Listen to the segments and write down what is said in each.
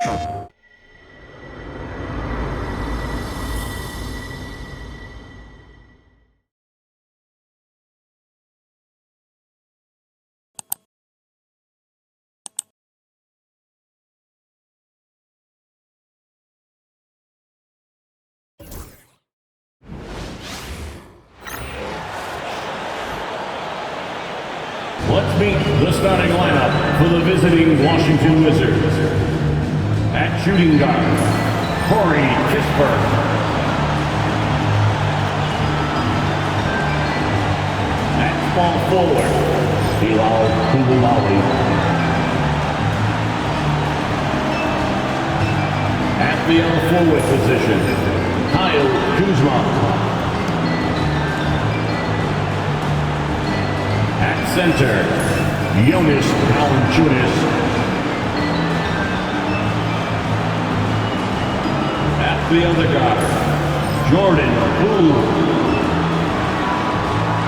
Let's meet the starting lineup for the visiting Washington Wizards. At shooting guard, Corey Kispert. At small forward, Bilal Koulibaly. At the other forward position, Kyle Kuzma. At center, Jonas Valanciunas. At the other guard, Jordan Poole.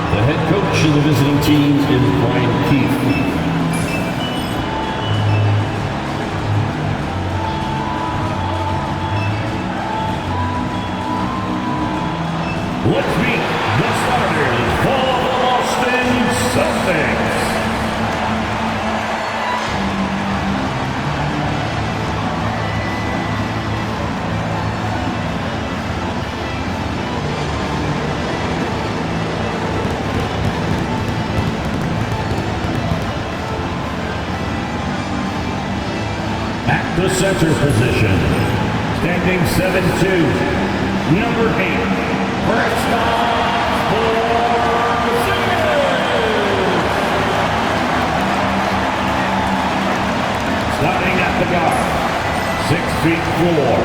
The head coach of the visiting team is Brian Keefe. Let's meet the starters for the Boston Celtics. At the center position, standing 7'2", number 8, starting at the guard, 6'4",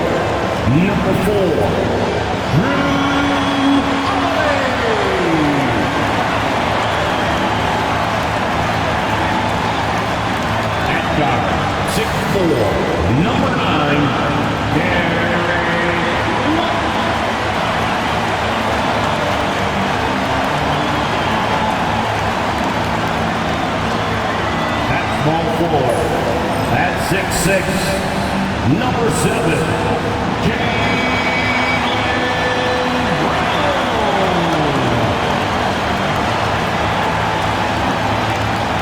number 4, Drew Holiday. At guard, 6'4", number 9, Gary. Small forward, at 6'6", number 7, Jaylen Brown.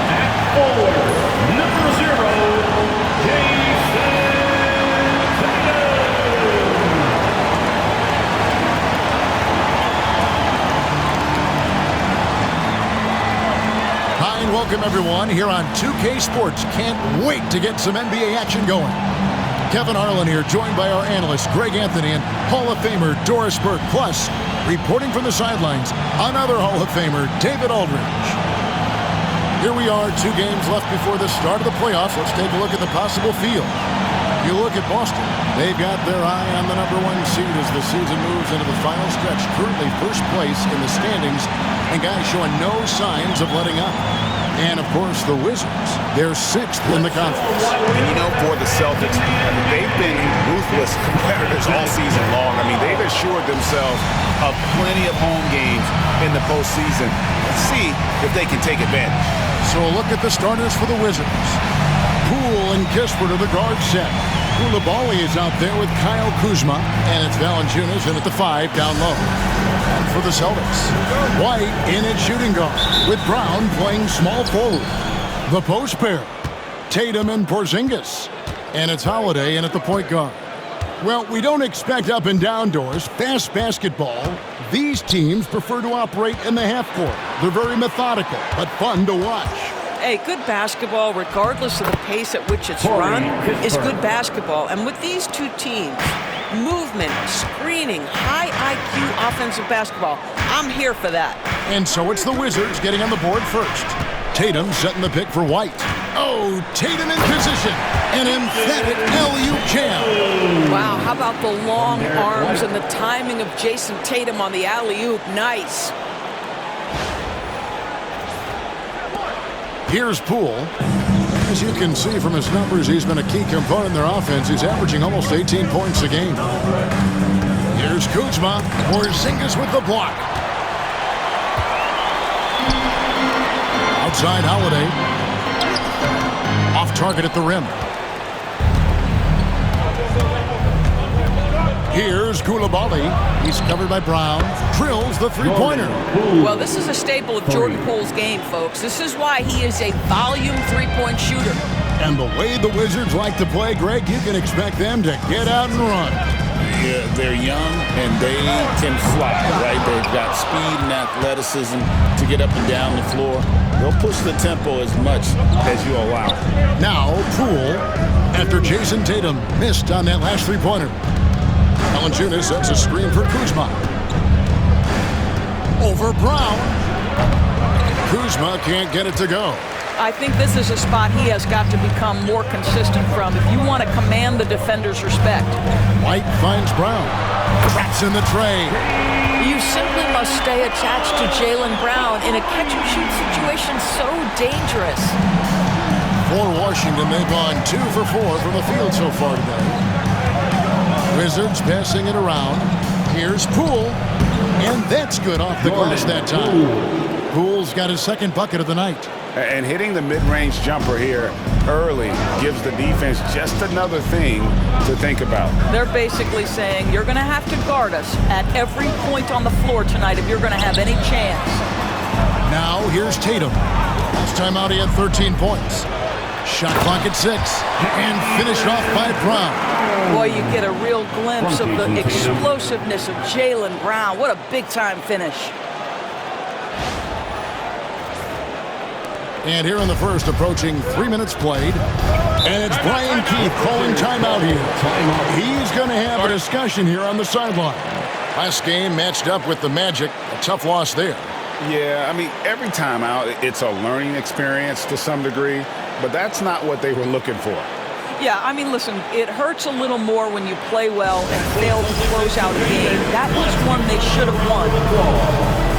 At forward, number 0, Jason Tatum. Hi and welcome everyone here on 2K Sports. Can't wait to get some NBA action going. Kevin Harlan here, joined by our analyst Greg Anthony and Hall of Famer Doris Burke. Plus, reporting from the sidelines, another Hall of Famer, David Aldridge. Here we are, 2 games left before the start of the playoffs. Let's take a look at the possible field. You look at Boston. They've got their eye on the number 1 seed as the season moves into the final stretch. Currently first place in the standings, and guys showing no signs of letting up. And, of course, the Wizards, they're 6th in the conference. And, you know, for the Celtics, they've been ruthless competitors all season long. I mean, they've assured themselves of plenty of home games in the postseason. Let's see if they can take advantage. So a look at the starters for the Wizards. Poole and Kispert are the guard set. Koulibaly is out there with Kyle Kuzma, and it's Valanciunas in at the 5 down low. And for the Celtics, White in at shooting guard, with Brown playing small forward. The post pair, Tatum and Porzingis, and it's Holiday in at the point guard. Well, we don't expect up and down doors, fast basketball. These teams prefer to operate in the half court. They're very methodical, but fun to watch. Hey, good basketball, regardless of the pace at which it's run, is good basketball. And with these two teams, movement, screening, high IQ offensive basketball, I'm here for that. And so it's the Wizards getting on the board first. Tatum setting the pick for White. Oh, Tatum in position. An emphatic alley-oop jam. Wow, how about the long arms and the timing of Jason Tatum on the alley-oop? Nice. Here's Poole. As you can see from his numbers, he's been a key component in their offense. He's averaging almost 18 points a game. Here's Kuzma. Porzingis with the block. Outside Holiday. Off target at the rim. Coulibaly. He's covered by Brown. Drills the three-pointer. Well, this is a staple of Jordan Poole's game, folks. This is why he is a volume three-point shooter. And the way the Wizards like to play, Greg, you can expect them to get out and run. Yeah, they're young and they can fly, right? They've got speed and athleticism to get up and down the floor. They'll push the tempo as much as you allow. Now, Poole, after Jason Tatum missed on that last three-pointer. Valanciunas sets a screen for Kuzma. Over Brown. Kuzma can't get it to go. I think this is a spot he has got to become more consistent from if you want to command the defender's respect. White finds Brown. Cracks in the tray. You simply must stay attached to Jaylen Brown in a catch-and-shoot situation so dangerous. For Washington, they've gone 2 for 4 from the field so far today. Wizards passing it around. Here's Poole. And that's good off the glass that time. Poole's got his second bucket of the night. And hitting the mid-range jumper here early gives the defense just another thing to think about. They're basically saying you're going to have to guard us at every point on the floor tonight if you're going to have any chance. Now here's Tatum. Last time out he had 13 points. Shot clock at 6 and finished off by Brown. Boy, you get a real glimpse of the explosiveness of Jaylen Brown. What a big-time finish. And here in the first, approaching 3 minutes played. And it's Brian Keith calling timeout here. He's going to have a discussion here on the sideline. Last game matched up with the Magic. A tough loss there. Yeah, I mean, every timeout, it's a learning experience to some degree, but that's not what they were looking for. Yeah, I mean, listen, it hurts a little more when you play well and fail to close out a game. That was one they should have won.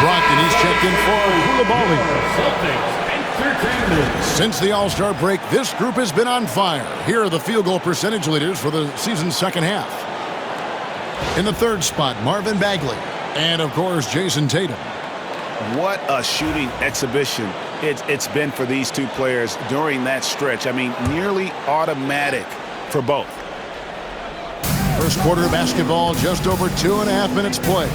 Brockton, he's checked in for Coulibaly. Celtics entertainment. Since the All-Star break, this group has been on fire. Here are the field goal percentage leaders for the season's second half. In the third spot, Marvin Bagley. And, of course, Jason Tatum. What a shooting exhibition it's been for these two players during that stretch. I mean, nearly automatic for both. First quarter of basketball, just over 2.5 minutes played.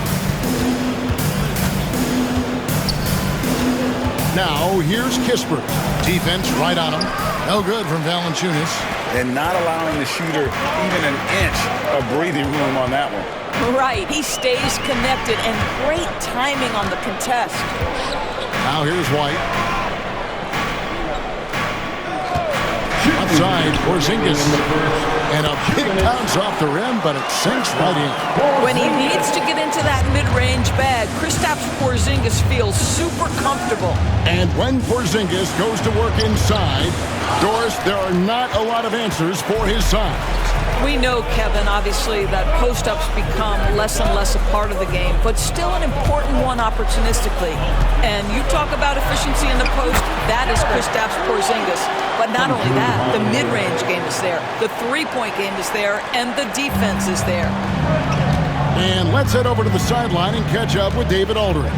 Now, here's Kispert. Defense right on him. No good from Valanciunas. And not allowing the shooter even an inch of breathing room on that one. Right, he stays connected and great timing on the contest. Now here's White. Outside, Porzingis. And a big bounce off the rim, but it sinks right in. When he needs to get into that mid-range bag, Kristaps Porzingis feels super comfortable. And when Porzingis goes to work inside, Doris, there are not a lot of answers for his size. We know, Kevin, obviously, that post-ups become less and less a part of the game, but still an important one opportunistically. And you talk about efficiency in the post, that is Kristaps Porzingis. But not only that, the mid-range game is there, the three-point game is there, and the defense is there. And let's head over to the sideline and catch up with David Aldridge.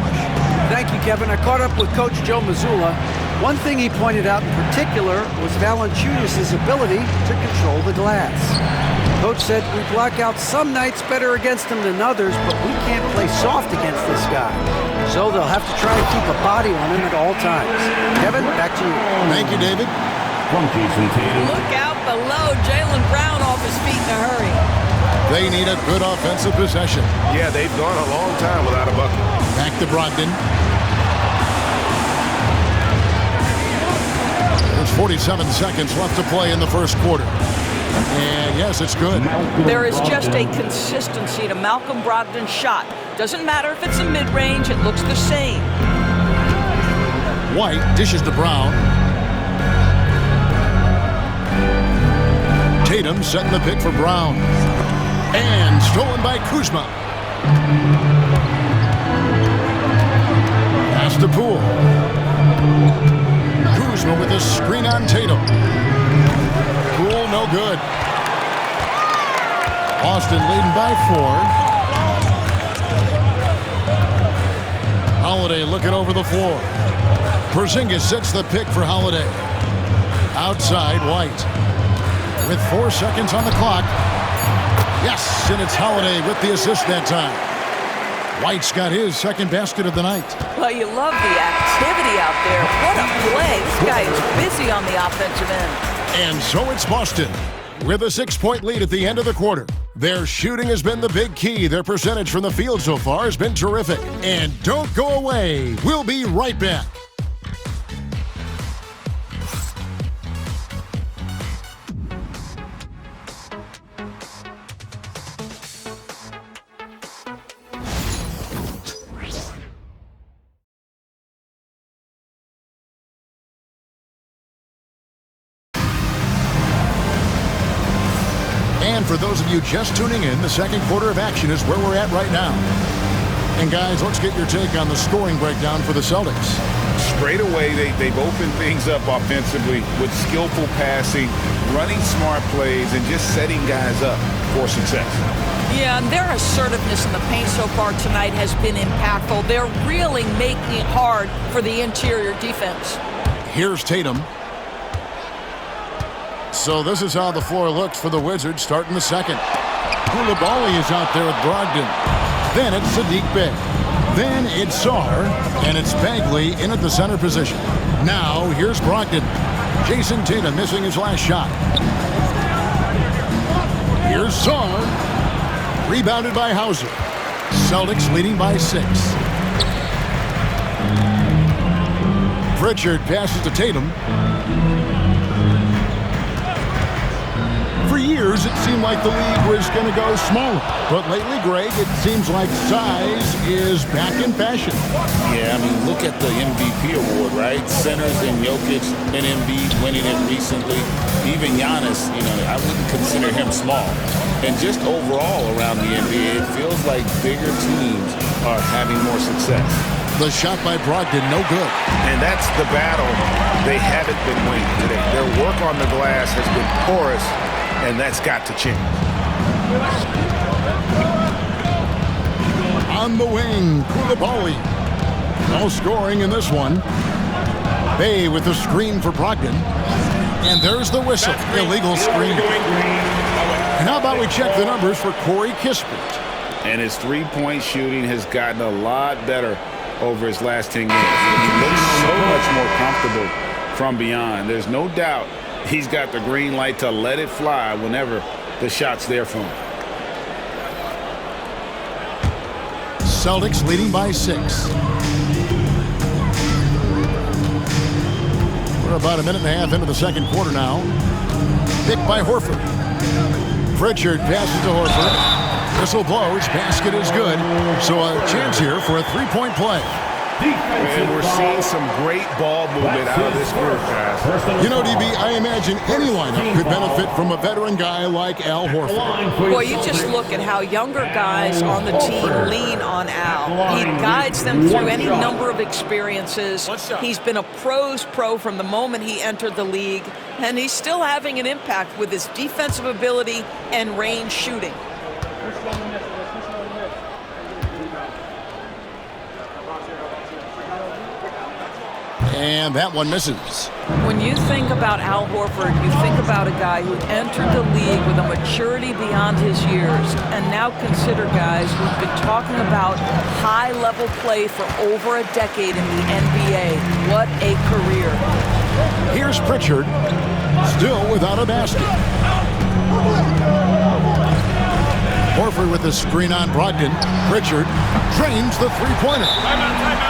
Thank you, Kevin. I caught up with Coach Joe Mazzulla. One thing he pointed out in particular was Valanciunas' ability to control the glass. Coach said we block out some nights better against him than others, but we can't play soft against this guy. So they'll have to try and keep a body on him at all times. Kevin, back to you. Thank you, David. From Jason Tatum. Look out below. Jaylen Brown off his feet in a hurry. They need a good offensive possession. Yeah, they've gone a long time without a bucket. Back to Brogdon. There's 47 seconds left to play in the first quarter. And yes, it's good. There is just a consistency to Malcolm Brogdon's shot. Doesn't matter if it's a mid-range, it looks the same. White dishes to Brown. Tatum setting the pick for Brown. And stolen by Kuzma. Pass to Poole. Kuzma with a screen on Tatum. Poole no good. Austin leading by 4. Holiday looking over the floor. Porzingis sets the pick for Holiday. Outside, White. With 4 seconds on the clock. Yes, and it's Holiday with the assist that time. White's got his second basket of the night. Well, you love the activity out there. What a play. This guy is busy on the offensive end. And so it's Boston with a 6-point lead at the end of the quarter. Their shooting has been the big key. Their percentage from the field so far has been terrific. And don't go away. We'll be right back. And for those of you just tuning in, the second quarter of action is where we're at right now. And guys, let's get your take on the scoring breakdown for the Celtics. Straight away, they've opened things up offensively with skillful passing, running smart plays, and just setting guys up for success. Yeah, and their assertiveness in the paint so far tonight has been impactful. They're really making it hard for the interior defense. Here's Tatum. So this is how the floor looks for the Wizards starting the second. Koulibaly is out there with Brogdon. Then it's Sadiq Bey. Then it's Sarr. And it's Bagley in at the center position. Now here's Brogdon. Jason Tatum missing his last shot. Here's Sarr. Rebounded by Hauser. Celtics leading by 6. Pritchard passes to Tatum. For years, it seemed like the league was going to go smaller. But lately, Greg, it seems like size is back in fashion. Yeah, I mean, look at the MVP award, right? Centers and Jokic and Embiid winning it recently. Even Giannis, I wouldn't consider him small. And just overall around the NBA, it feels like bigger teams are having more success. The shot by Brogdon, no good. And that's the battle they haven't been winning today. Their work on the glass has been porous, and that's got to change. On the wing, Koulibaly. No scoring in this one. Bey with the screen for Brogdon. And there's the whistle. Illegal screen. And how about we check the numbers for Corey Kispert? And his three-point shooting has gotten a lot better over his last 10 games. He looks so much more comfortable from beyond. There's no doubt he's got the green light to let it fly whenever the shot's there for him. Celtics leading by 6. We're about a minute and a half into the second quarter now. Picked by Horford. Pritchard passes to Horford. Whistle blows. Basket is good. So a chance here for a three-point play. And we're seeing some great ball movement out of this group, guys. DB, I imagine any lineup could benefit from a veteran guy like Al Horford. Boy, you just look at how younger guys on the team lean on Al. He guides them through any number of experiences. He's been a pro's pro from the moment he entered the league, and he's still having an impact with his defensive ability and range shooting. And that one misses. When you think about Al Horford, you think about a guy who entered the league with a maturity beyond his years, and now consider guys who've been talking about high-level play for over a decade in the NBA. What a career. Here's Pritchard, still without a basket. Horford with the screen on Brogdon. Pritchard drains the three-pointer.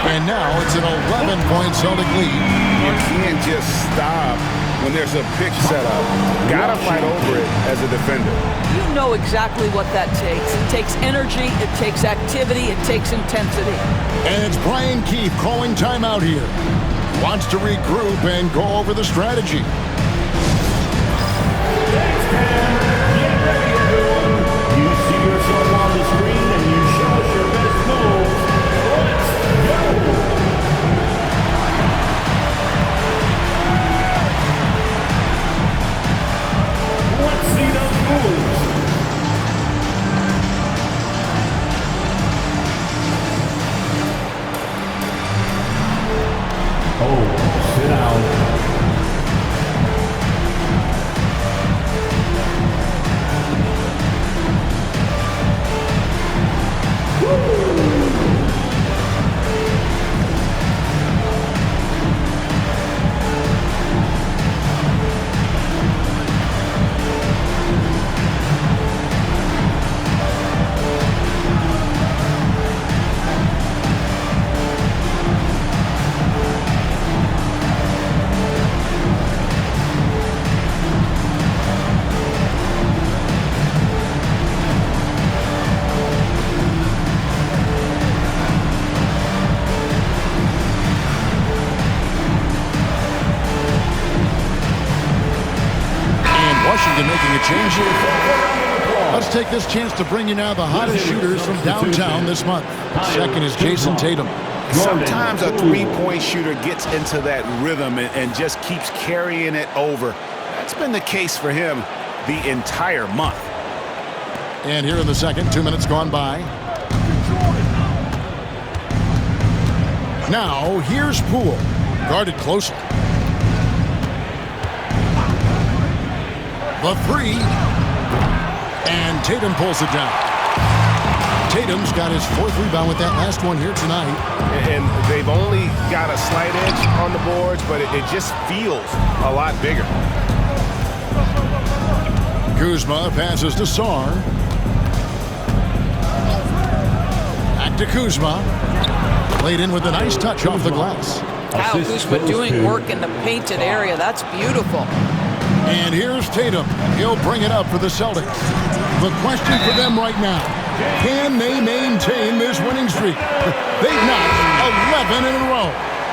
And now it's an 11-point Celtic lead. You can't just stop when there's a pick set up. Gotta fight over it as a defender. You know exactly what that takes. It takes energy, it takes activity, it takes intensity. And it's Brian Keefe calling timeout here. Wants to regroup and go over the strategy. You see yourself on the screen and you show us your best moves. Let's go! Let's see those moves. Oh, sit down. Washington making a change here. Let's take this chance to bring you now the hottest shooters from downtown this month. Second is Jason Tatum. Sometimes a three-point shooter gets into that rhythm and just keeps carrying it over. That's been the case for him the entire month. And here in the second, 2 minutes gone by. Now, here's Poole. Guarded closely. The three. And Tatum pulls it down. Tatum's got his fourth rebound with that last one here tonight. And they've only got a slight edge on the boards, but it just feels a lot bigger. Kuzma passes to Sarr. Back to Kuzma. Played in with a nice touch off the glass. Kyle Kuzma doing work in the painted area. That's beautiful. And here's Tatum. He'll bring it up for the Celtics. The question for them right now, can they maintain this winning streak? They've notched 11 in a row.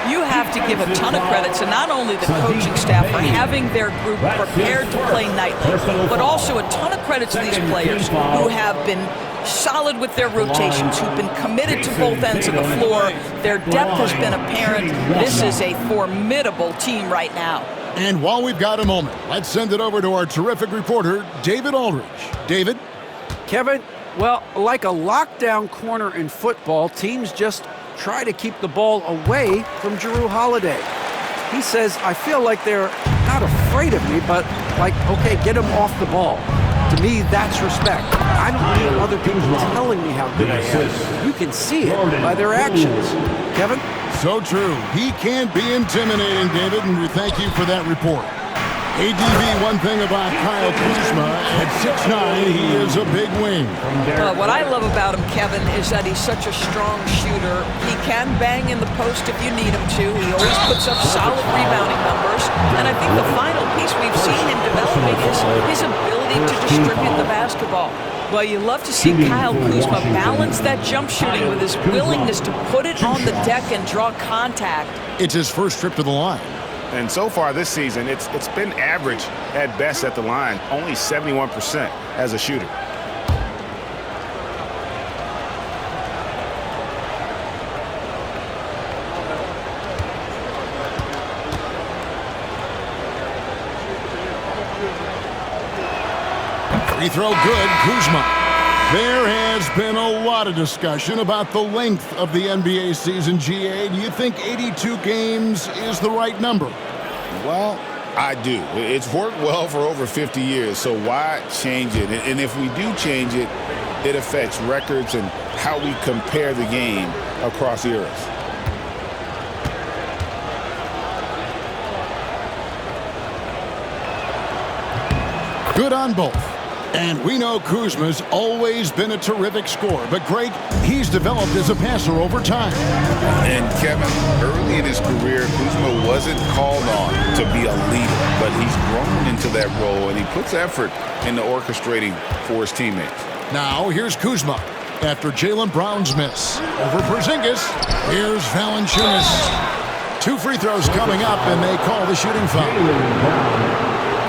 You have to give a ton of credit to not only the coaching staff for having their group prepared to play nightly, but also a ton of credit to these players who have been solid with their rotations, who've been committed to both ends of the floor. Their depth has been apparent. This is a formidable team right now. And while we've got a moment, let's send it over to our terrific reporter, David Aldridge. David? Kevin, well, like a lockdown corner in football, teams just try to keep the ball away from Jrue Holiday. He says, I feel like they're not afraid of me, but like, okay, get him off the ball. To me, that's respect. I don't need other people telling me how good I am. You can see it by their actions. Kevin? So true. He can't be intimidating, David, and we thank you for that report. ADV, one thing about Kyle Kuzma, at 6'9", he is a big wing. What I love about him, Kevin, is that he's such a strong shooter. He can bang in the post if you need him to. He always puts up solid rebounding numbers. And I think the final piece we've seen him developing is his ability to distribute the basketball. Well, you love to see Kyle Kuzma balance that jump shooting with his willingness to put it on the deck and draw contact. It's his first trip to the line. And so far this season, it's been average at best at the line, only 71% as a shooter. Free throw good, Kuzma. There has been a lot of discussion about the length of the NBA season, GA. Do you think 82 games is the right number? Well, I do. It's worked well for over 50 years, so why change it? And if we do change it, it affects records and how we compare the game across eras. Good on both. And we know Kuzma's always been a terrific scorer, but Greg, he's developed as a passer over time. And Kevin, early in his career, Kuzma wasn't called on to be a leader, but he's grown into that role, and he puts effort into orchestrating for his teammates. Now, here's Kuzma after Jaylen Brown's miss. Over Porzingis, here's Valanciunas. 2 free throws coming up, and they call the shooting foul.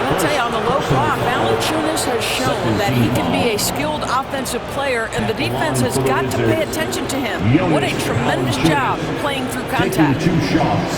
I'll tell you, on the low block, Valanciunas has shown that he can be a skilled offensive player, and the defense has got to pay attention to him. What a tremendous job playing through contact. Taking 2 shots.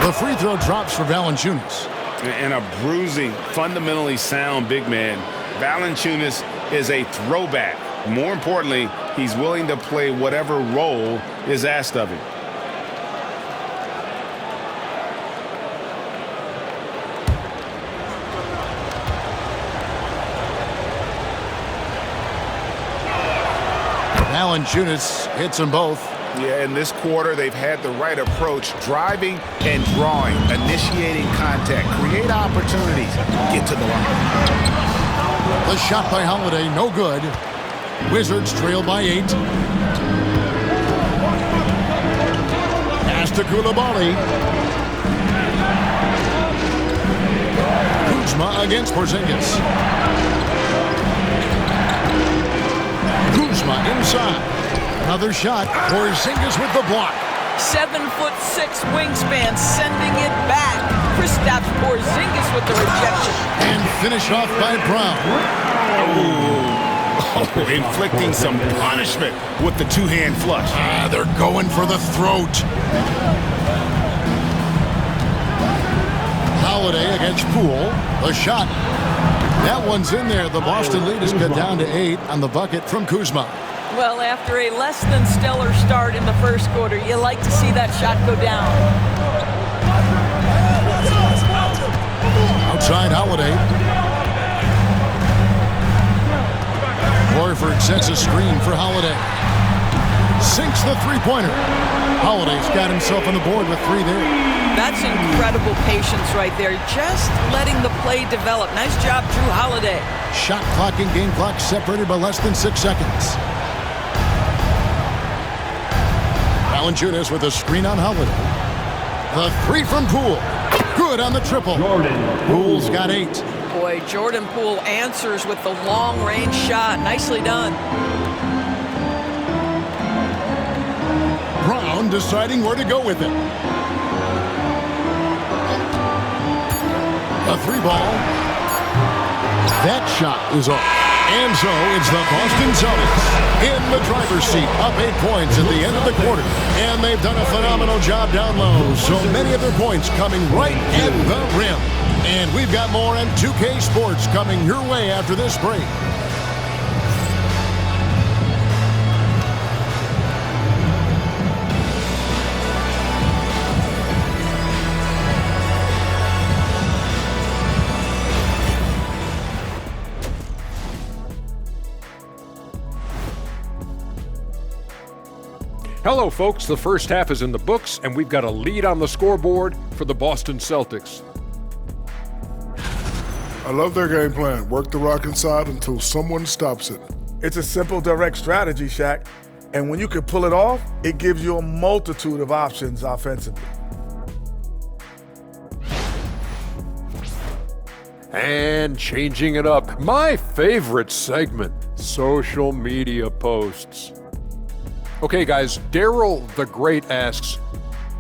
The free throw drops for Valanciunas. And a bruising, fundamentally sound big man. Valanciunas is a throwback. More importantly, he's willing to play whatever role is asked of him. Valanciunas hits them both. Yeah, in this quarter, they've had the right approach, driving and drawing, initiating contact, create opportunities, get to the line. The shot by Holiday, no good. Wizards trail by 8. Pass to Koulibaly. Kuzma against Porzingis. Kuzma inside. Another shot. Porzingis with the block. 7'6" wingspan, sending it back. Kristaps Porzingis with the rejection. And finished off by Brown. Oh, inflicting some punishment with the 2-hand flush. They're going for the throat. Holiday against Poole. The shot. That one's in there. The Boston lead is cut down to 8 on the bucket from Kuzma. Well, after a less than stellar start in the first quarter, you like to see that shot go down. Outside Holiday. Horford sets a screen for Holiday. Sinks the three-pointer. Holiday's got himself on the board with 3 there. That's incredible patience right there. Just letting the play develop. Nice job, Drew Holiday. Shot clock and game clock separated by less than 6 seconds. Valanciunas with a screen on Holiday. The 3 from Poole. Good on the triple. Poole's got 8. Boy, Jordan Poole answers with the long-range shot. Nicely done. Brown deciding where to go with it. A 3 ball. That shot is off. And so it's the Boston Celtics in the driver's seat, up 8 points at the end of the quarter. And they've done a phenomenal job down low. So many of their points coming right at the rim. And we've got more on 2K Sports coming your way after this break. Hello, folks. The first half is in the books, and we've got a lead on the scoreboard for the Boston Celtics. I love their game plan. Work the rock inside until someone stops it. It's a simple, direct strategy, Shaq. And when you can pull it off, it gives you a multitude of options offensively. And changing it up, my favorite segment, social media posts. Okay, guys, Daryl the Great asks,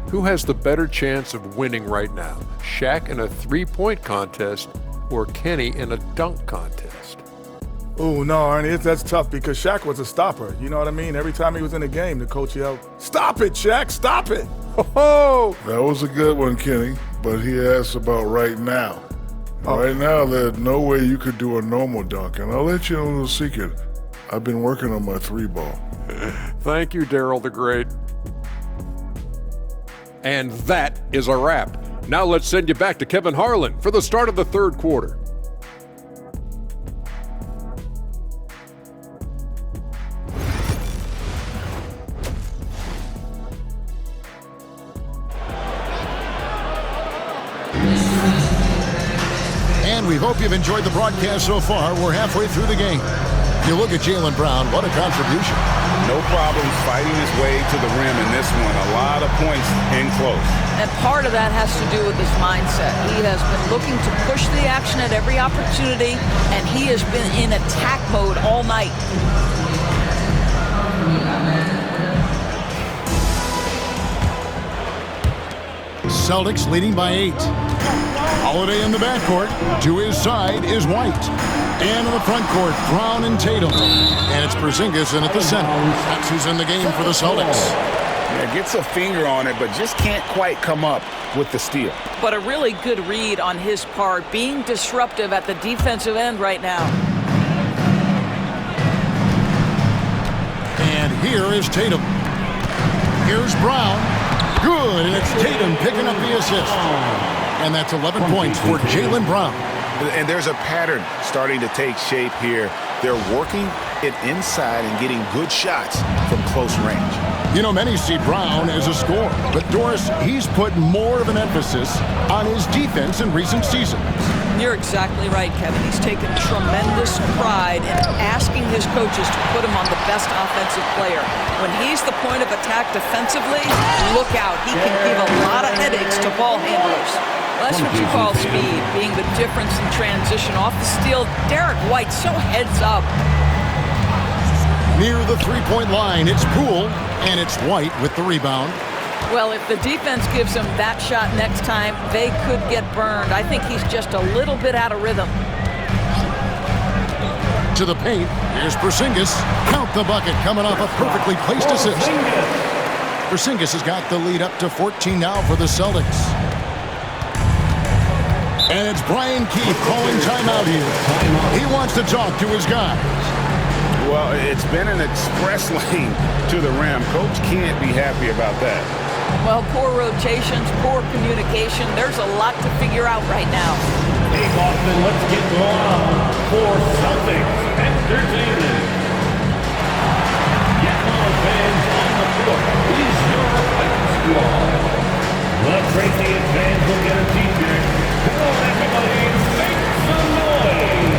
who has the better chance of winning right now? Shaq in a 3-point contest or Kenny in a dunk contest? Oh, no, Ernie, that's tough because Shaq was a stopper. You know what I mean? Every time he was in the game, the coach yelled, "Stop it, Shaq, stop it." Oh, That was a good one, Kenny, but he asked about right now. Right now, there's no way you could do a normal dunk, and I'll let you know a little secret. I've been working on my 3-ball. thank you, Daryl the Great. And that is a wrap. Now let's send you back to Kevin Harlan for the start of the third quarter. And we hope you've enjoyed the broadcast so far. We're halfway through the game. You look at Jaylen Brown, what a contribution. No problems fighting his way to the rim in this one. A lot of points in close. And part of that has to do with his mindset. He has been looking to push the action at every opportunity, and he has been in attack mode all night. Celtics leading by 8. Holiday in the backcourt. To his side is White. And in the front court, Brown and Tatum. And it's Porzingis in at the center. That's who's in the game for the Celtics. Yeah, gets a finger on it, but just can't quite come up with the steal. But a really good read on his part, being disruptive at the defensive end right now. And here is Tatum. Here's Brown. Good, and it's Tatum picking up the assist. And that's 11 points for Jaylen Brown. And there's a pattern starting to take shape here. They're working it inside and getting good shots from close range. You know, many see Brown as a scorer, but Doris, he's put more of an emphasis on his defense in recent seasons. You're exactly right, Kevin. He's taken tremendous pride in asking his coaches to put him on the best offensive player. When he's the point of attack defensively, look out. He can give a lot of headaches to ball handlers. That's what you call speed, being the difference in transition off the steal. Derek White so heads up. Near the three-point line, it's Poole, and it's White with the rebound. Well, if the defense gives him that shot next time, they could get burned. I think he's just a little bit out of rhythm. To the paint, here's Porzingis. Count the bucket, coming off a perfectly placed assist. Porzingis has got the lead up to 14 now for the Celtics. And it's Brian Keefe calling timeout here. He wants to talk to his guys. Well, it's been an express lane to the rim. Coach can't be happy about that. Well, poor rotations, poor communication. There's a lot to figure out right now. Hey, Boston, let's get on for Celtics Entertainment. Yakima fans on the floor is your fight squad. Let's break the fans will get a t-shirt. Come on, everybody, make some noise.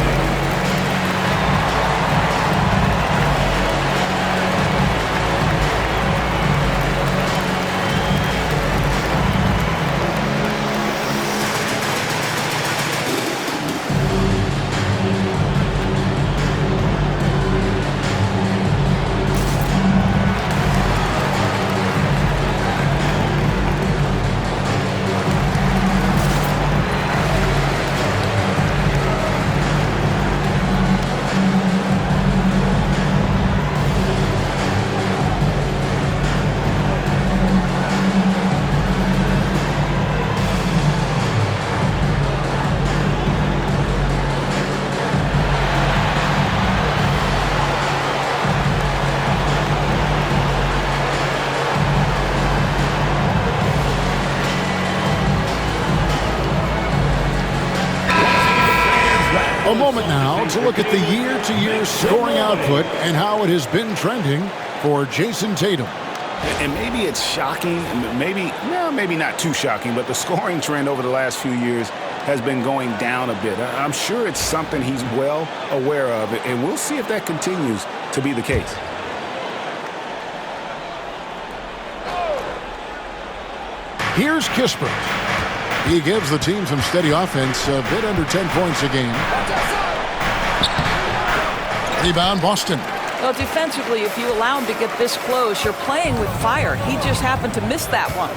A moment now to look at the year-to-year scoring output and how it has been trending for Jason Tatum. And maybe it's shocking, maybe not too shocking, but the scoring trend over the last few years has been going down a bit. I'm sure it's something he's well aware of, and we'll see if that continues to be the case. Here's Kispert. He gives the team some steady offense, a bit under 10 points a game. Rebound, Boston. Well, defensively, if you allow him to get this close, you're playing with fire. He just happened to miss that one.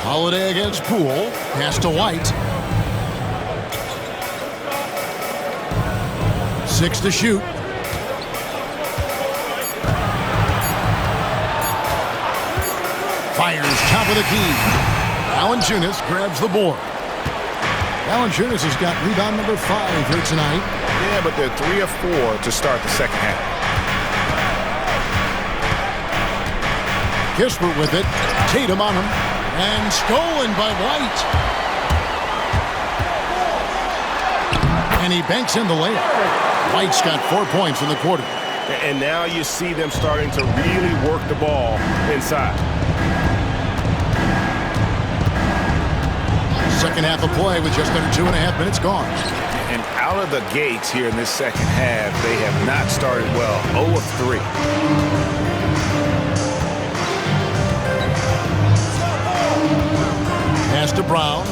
Holiday against Poole. Pass to White. 6 to shoot. Fires top of the key. Valanciunas grabs the board. Valanciunas has got rebound number 5 here tonight. Yeah, but they're 3 of 4 to start the second half. Kispert with it. Tatum on him. And stolen by White. And he banks in the layup. White's got 4 points in the quarter. And now you see them starting to really work the ball inside. Second half of play with just under 2.5 minutes gone. And out of the gates here in this second half, they have not started well. 0 of 3. Pass to Brown.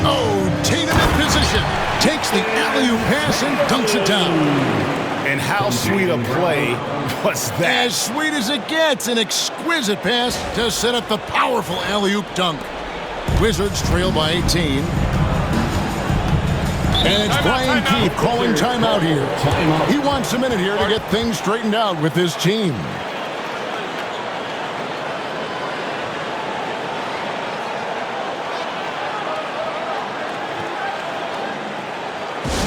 Oh, Tatum in position. Takes the alley-oop pass and dunks it down. And how sweet a play was that? As sweet as it gets, an exquisite pass to set up the powerful alley-oop dunk. Wizards trail by 18. And it's Brian Keefe calling timeout here. He wants a minute here to get things straightened out with his team.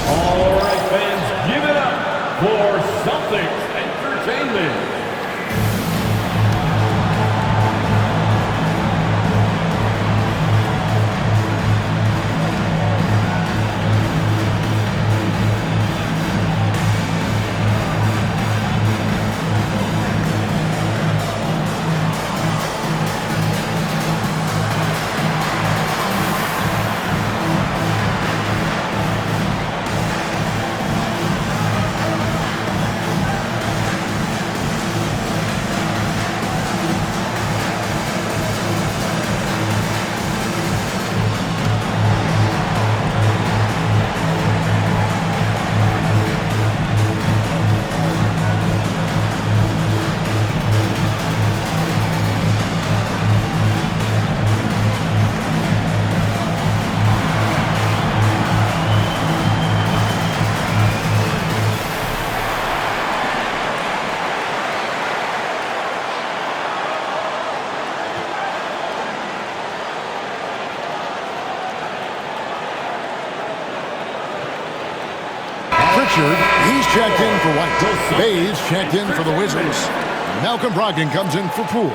All right, fans, give it up for Celtics Entertainment. He's checked in for White. Bayes checked in for the Wizards. Malcolm Brogdon comes in for Poole.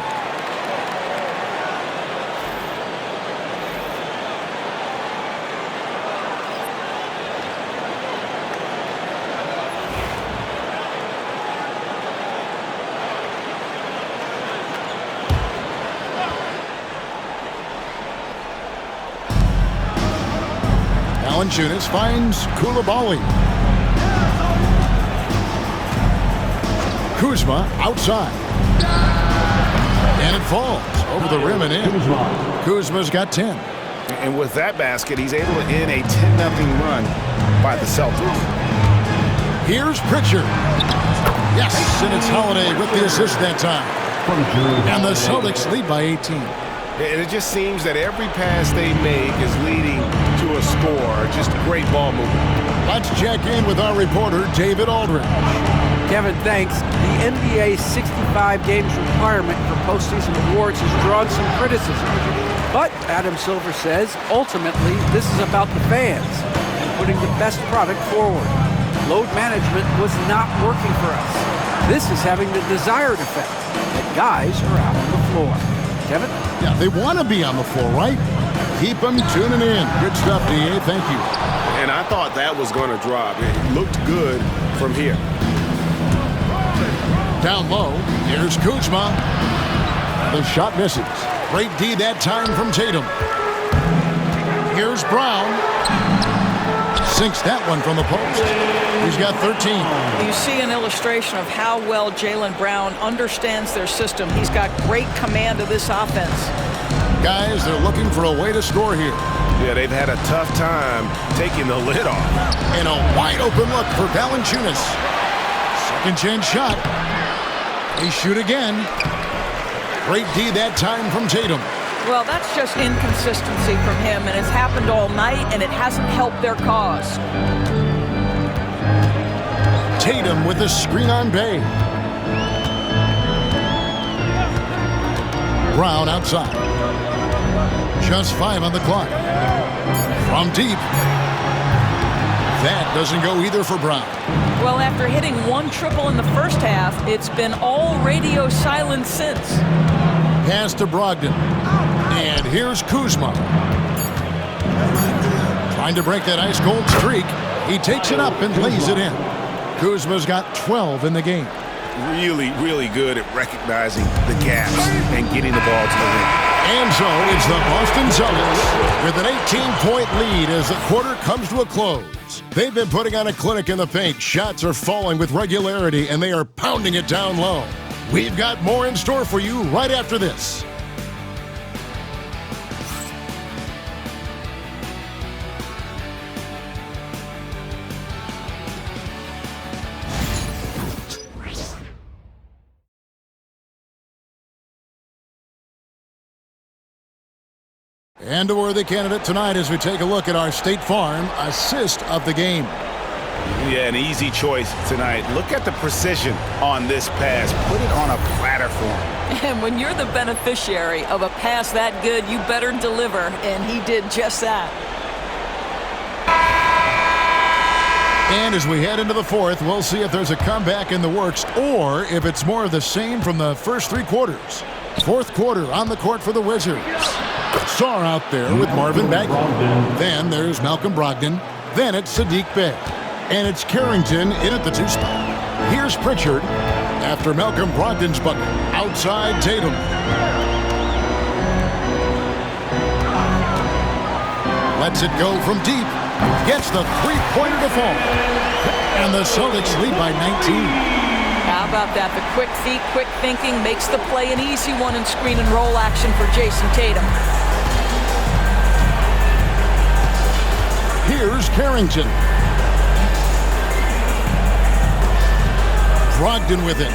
Valanciunas finds Koulibaly. Kuzma outside. And it falls over the rim and in. Kuzma's got 10. And with that basket, he's able to end a 10-0 run by the Celtics. Here's Pritchard. Yes, and it's Holiday with the assist that time. And the Celtics lead by 18. And it just seems that every pass they make is leading to a score. Just great ball movement. Let's check in with our reporter, David Aldridge. Kevin, thanks. The NBA 65 games requirement for postseason awards has drawn some criticism. But, Adam Silver says, ultimately, this is about the fans and putting the best product forward. Load management was not working for us. This is having the desired effect, that guys are out on the floor. Kevin? Yeah, they want to be on the floor, right? Keep them tuning in. Good stuff, DA. Thank you. And I thought that was going to drop. It looked good from here. Down low, here's Kuzma. The shot misses. Great D that time from Tatum. Here's Brown. Sinks that one from the post. He's got 13. You see an illustration of how well Jaylen Brown understands their system. He's got great command of this offense. Guys, they're looking for a way to score here. Yeah, they've had a tough time taking the lid off. And a wide open look for Valanciunas. Second chance shot. They shoot again. Great D that time from Tatum. Well, that's just inconsistency from him, and it's happened all night, and it hasn't helped their cause. Tatum with the screen on Bay. Brown outside. Just 5 on the clock. From deep. That doesn't go either for Brown. Well, after hitting 1 triple in the first half, it's been all radio silence since. Pass to Brogdon. And here's Kuzma. Trying to break that ice-cold streak. He takes it up and lays it in. Kuzma's got 12 in the game. Really, really good at recognizing the gaps and getting the ball to the rim. And so it's the Boston Celtics with an 18-point lead as the quarter comes to a close. They've been putting on a clinic in the paint. Shots are falling with regularity, and they are pounding it down low. We've got more in store for you right after this. And a worthy candidate tonight as we take a look at our State Farm assist of the game. Yeah, an easy choice tonight. Look at the precision on this pass. Put it on a platter for him. And when you're the beneficiary of a pass that good, you better deliver, and he did just that. And as we head into the fourth, we'll see if there's a comeback in the works or if it's more of the same from the first 3 quarters. Fourth quarter on the court for the Wizards. Sarr out there with Marvin Bagley. Then there's Malcolm Brogdon. Then it's Sadiq Bey. And it's Carrington in at the 2 spot. Here's Pritchard after Malcolm Brogdon's bucket. Outside Tatum. Lets it go from deep. Gets the 3-pointer to fall. And the Celtics lead by 19. How about that? The quick feet, quick thinking makes the play an easy one in screen and roll action for Jason Tatum. Here's Carrington. Brogdon with it.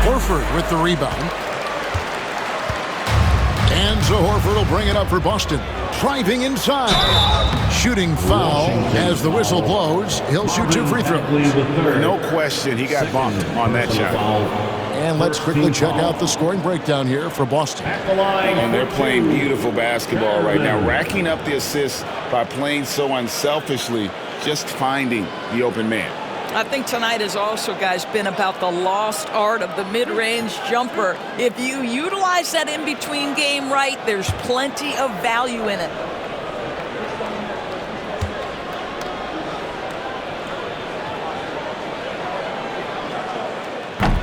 Horford with the rebound. And so Horford will bring it up for Boston. Driving inside. Shooting foul as the whistle blows. He'll shoot 2 free throws. No question, he got bumped on that shot. And let's quickly check out the scoring breakdown here for Boston. And they're playing beautiful basketball right now, racking up the assists by playing so unselfishly, just finding the open man. I think tonight has also, guys, been about the lost art of the mid-range jumper. If you utilize that in-between game right, there's plenty of value in it.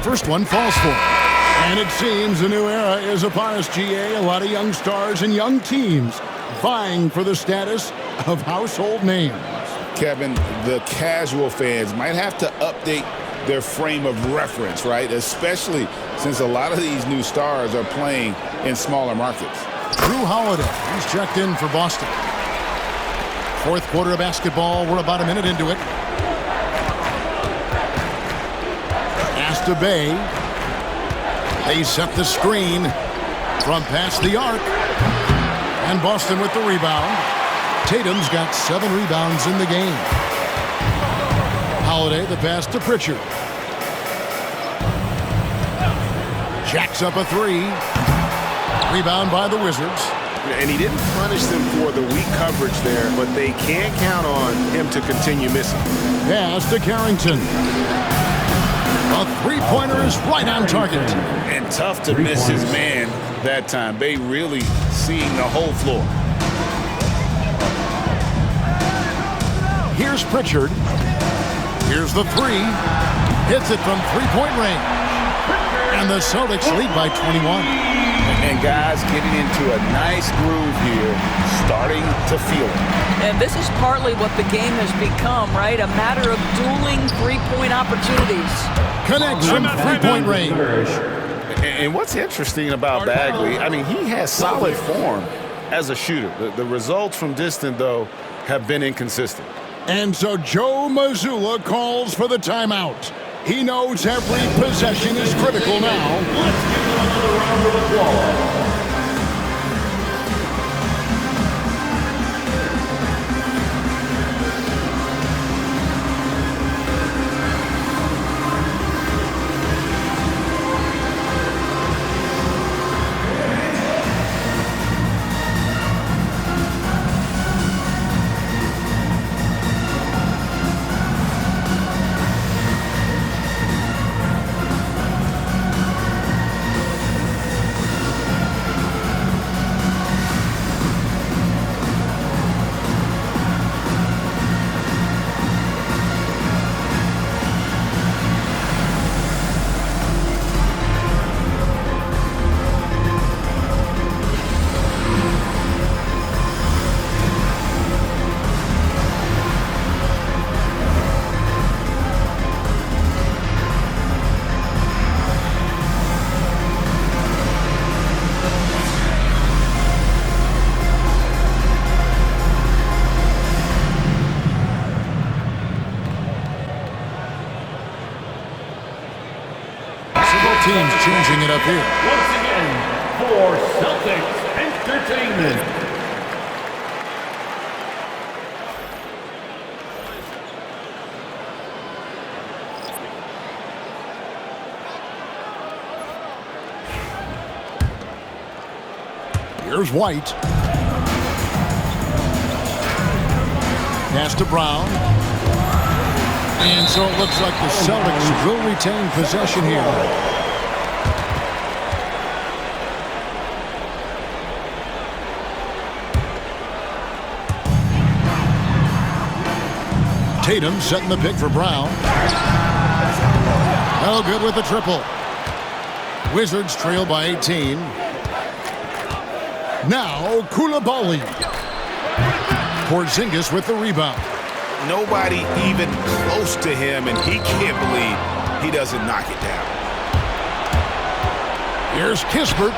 First one falls for him. And it seems a new era is upon us, GA. A lot of young stars and young teams vying for the status of household names. Kevin, the casual fans might have to update their frame of reference, right? Especially since a lot of these new stars are playing in smaller markets. Drew Holiday, he's checked in for Boston. Fourth quarter of basketball, we're about a minute into it. Pass to Bey. They set the screen from past the arc. And Boston with the rebound. Tatum's got 7 rebounds in the game. Holiday, the pass to Pritchard. Jacks up a 3. Rebound by the Wizards. And he didn't punish them for the weak coverage there, but they can't count on him to continue missing. Pass to Carrington. A 3-pointer is right on target. And tough to miss his man that time. Bey really seeing the whole floor. Here's Pritchard. Here's the 3. Hits it from 3-point range. And the Celtics lead by 21. And guys getting into a nice groove here, starting to feel it. And this is partly what the game has become, right? A matter of dueling 3-point opportunities. Connects from 3-point range. And what's interesting about Bagley, I mean, he has solid form as a shooter. The results from distant, though, have been inconsistent. And so Joe Mazzulla calls for the timeout. He knows every possession is critical now. Let's give them another round of applause. Teams changing it up here. Once again, for Celtics Entertainment. Here's White. Pass to Brown. And so it looks like the Celtics will retain possession here. Tatum setting the pick for Brown. Oh, good with the triple. Wizards trail by 18. Now Koulibaly. Porzingis with the rebound. Nobody even close to him, and he can't believe he doesn't knock it down. Here's Kispert.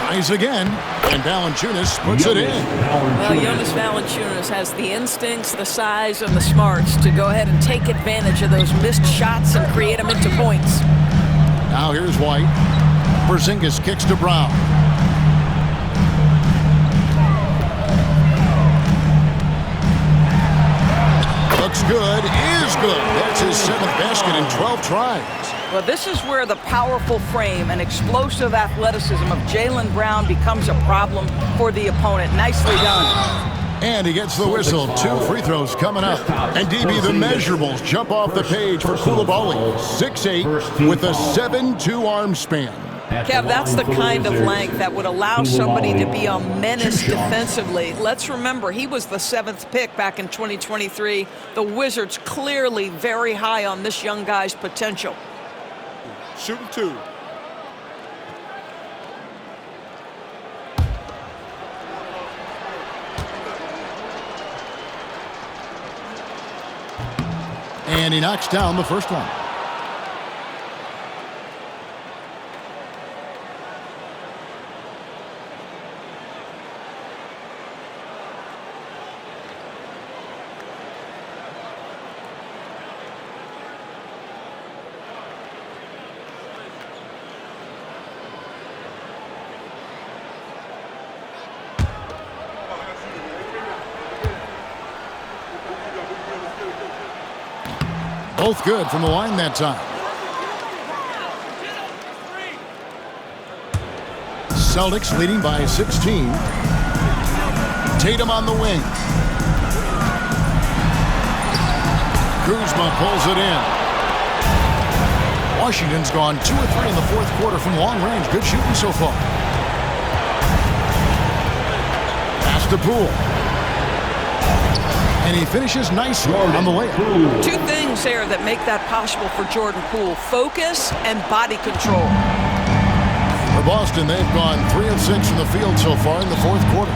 Tries again, and Valanciunas puts it in. Well, Jonas Valanciunas has the instincts, the size, and the smarts to go ahead and take advantage of those missed shots and create them into points. Now here's White. Porzingis kicks to Brown. Looks good, is good. That's his 7th basket in 12 tries. Well, this is where the powerful frame and explosive athleticism of Jaylen Brown becomes a problem for the opponent. Nicely done. And he gets the whistle. 2 free throws coming up. And DB, the measurables jump off the page for Koulibaly. 6'8", with a 7'2" arm span. Kev, that's the kind of length that would allow somebody to be a menace defensively. Let's remember, he was the 7th pick back in 2023. The Wizards clearly very high on this young guy's potential. Shooting 2. And he knocks down the first one. Both good from the line that time. Celtics leading by 16. Tatum on the wing. Kuzma pulls it in. Washington's gone 2 of 3 in the 4th quarter from long range. Good shooting so far. Pass to Poole. And he finishes nicely on the layup. 2 things there that make that possible for Jordan Poole: focus and body control. For Boston, they've gone 3 of 6 from the field so far in the 4th quarter.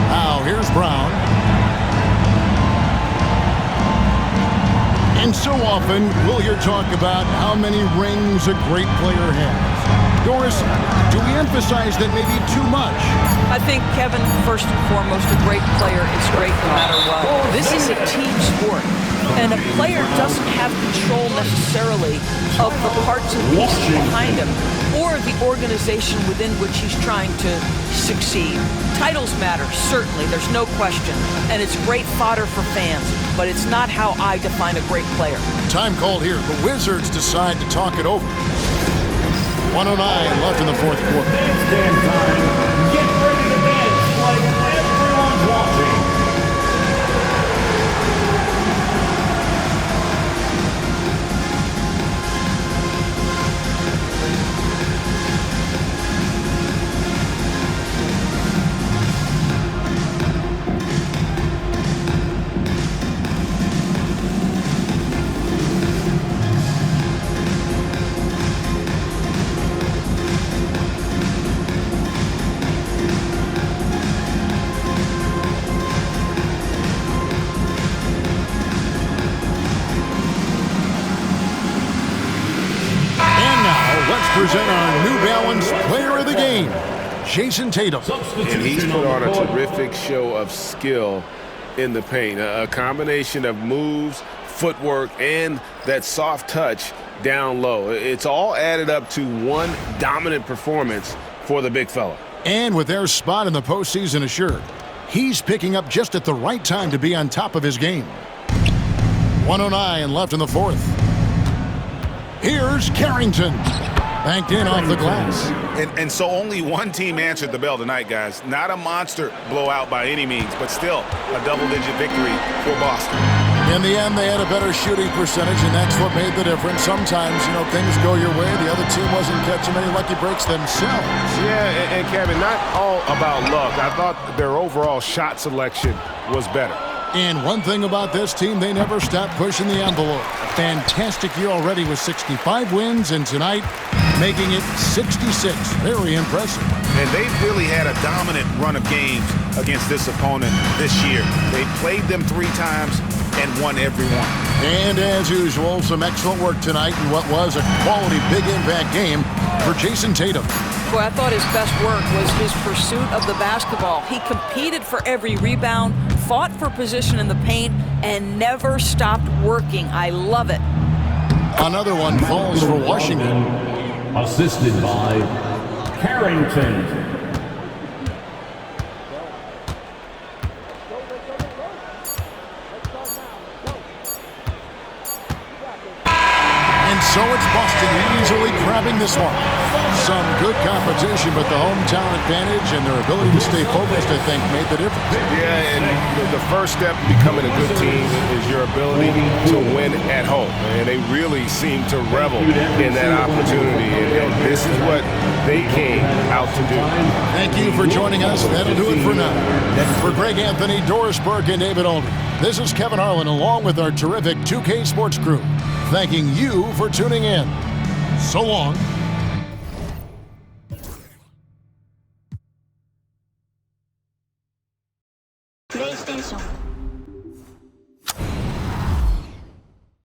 Now here's Brown. And so often we'll hear talk about how many rings a great player has. Doris, do we emphasize that maybe too much? I think, Kevin, first and foremost, a great player is great no matter what. This is a team sport. And a player doesn't have control necessarily of the parts and pieces behind him or the organization within which he's trying to succeed. Titles matter, certainly, there's no question. And it's great fodder for fans, but it's not how I define a great player. Time called here. The Wizards decide to talk it over. 109 left in the fourth quarter. Bandstand time. Get ready to dance like everyone's watching. Present our New Balance Player of the Game, Jason Tatum. And he's put on a terrific show of skill in the paint. A combination of moves, footwork, and that soft touch down low. It's all added up to one dominant performance for the big fella. And with their spot in the postseason assured, he's picking up just at the right time to be on top of his game. 109 left in the fourth. Here's Carrington. Banked in off the glass. And so only one team answered the bell tonight, guys. Not a monster blowout by any means, but still a double-digit victory for Boston. In the end, they had a better shooting percentage, and that's what made the difference. Sometimes, things go your way. The other team wasn't catching many lucky breaks themselves. Yeah, and Kevin, not all about luck. I thought their overall shot selection was better. And one thing about this team, they never stop pushing the envelope. Fantastic year already with 65 wins, and tonight making it 66. Very impressive. And they've really had a dominant run of games against this opponent this year. They played them 3 times and won every one. And as usual, some excellent work tonight in what was a quality big impact game for Jason Tatum. Boy, I thought his best work was his pursuit of the basketball. He competed for every rebound, fought for position in the paint, and never stopped working. I love it. Another one falls for Washington. Assisted by Carrington. So it's Boston easily grabbing this one. Some good competition, but the hometown advantage and their ability to stay focused, I think, made the difference. Yeah, and the first step to becoming a good team is your ability to win at home. And they really seem to revel in that opportunity. And this is what they came out to do. Thank you for joining us. That'll do it for now. For Greg Anthony, Doris Burke, and David Aldridge, this is Kevin Harlan along with our terrific 2K Sports crew, thanking you for tuning in. So long.